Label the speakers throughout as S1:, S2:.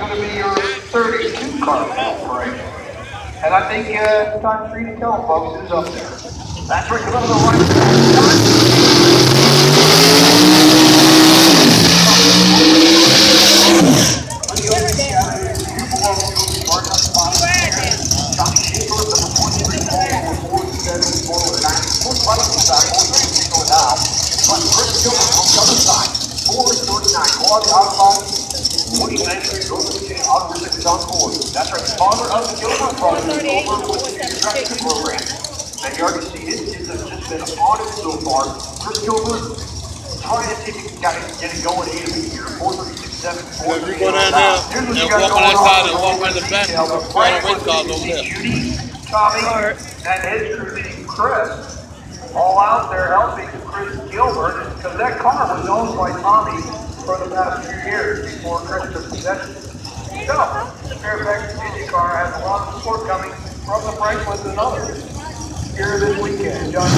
S1: going to be your 32 car operation. And I think it's time for you to tell them, folks, who's up there. That's right, come over to the right That's right, the father of the Gilbert brothers over with the introduction program. And you already see his kids have just been on it so far. Chris Gilbert, trying to see if he can get it going here. 436.7.
S2: If you go down there and walk on that side and walk around the back, all the race cars over there.
S1: Judy, Tommy, and his crew team, Chris, all out there helping Chris Gilbert, because that car was owned by Tommy for the past few years before Chris took possession. So, the Fairfax Community Car has a lot of support coming from the Franklins and others here this weekend. John.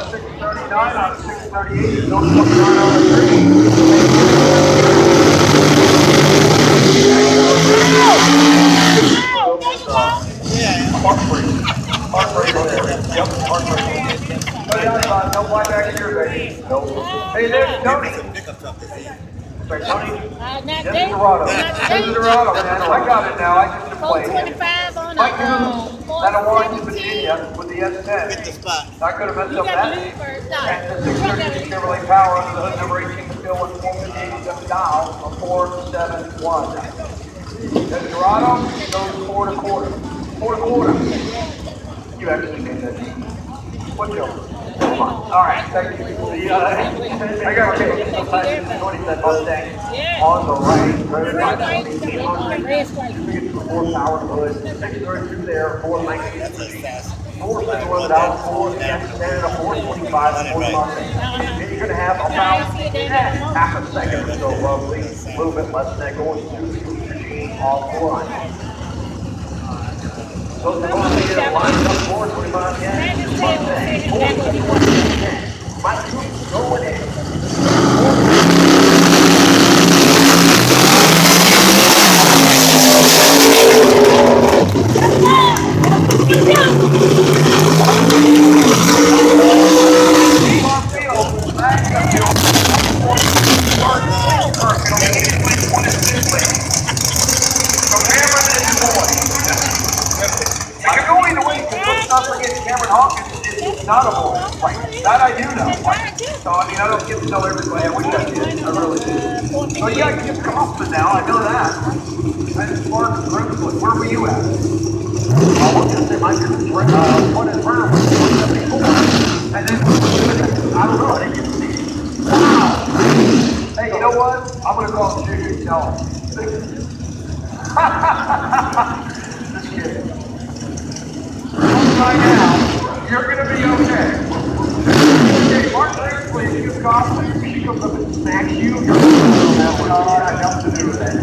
S1: 639 on 638 is no 29 on the 3. Heartbreak there. Yep, heartbreak. No white back here, baby. Nope. Hey, there's Tony. Sorry, Tony. This is Dorado. This is Dorado, man. I got it now. I just played.
S3: 425 on
S1: Mike Newman, that Orange, Virginia, with the S10. I could have messed up that. And the 630 Chevrolet Power under the hood, number 18, still with 458 dial of 471. Then Dorado goes 4 to quarter. 4 to quarter. You actually made that. What joke? Come on. All right, thank you. I got a case. Sometimes it's 20 cent Mustang on the right. Driven by 4 power hood. 630 through there, 419. 4 one out, 4 standard, a 425, 4 Mustang. And you're going to have about half a second or so, roughly. A little bit less than that going to the machine off the line. So the one they get lined up 425 gas, Mustang, 421 My troops going in. Cameron Hawkins is not a boy. Right. That I do know. So, I mean, I don't get to know everybody. I wish I did. I really do. So, yeah, I get Kaufman now. I know that. I just Mark Grimswood. Where were you at? I was going to say my one is Brown was 474. And then, I don't know. I didn't get to see it. Wow. Hey, you know what? I'm going to call Judy and tell him. Just kidding. Right now, you're going to be okay. Okay, Mark Grimswood, you Kaufman, she comes up and smacks you. You're going to have nothing to do with that.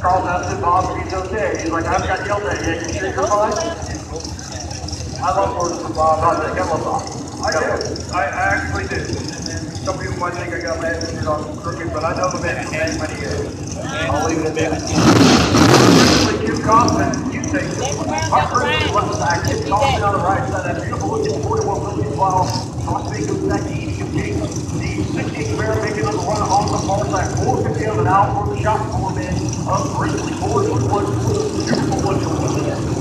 S1: Carl Nelson, Bob, he's okay. He's like, I've got yelled at you. You sure you're fine? I love working for Bob. I love Bob. I do. I actually do. Some people might think I got my head screwed on crooked, but I know the man for many, many years. I'll leave it at that. You Kaufman, you take this one. Our person is left side, it's Kaufman on the right side. That beautiful looking 41 Willys well. I'll speak of that easy gate. The 16 Bear making on the run on the far side. 450 on an out for the shot four men of Grizzly. 4 beautiful looking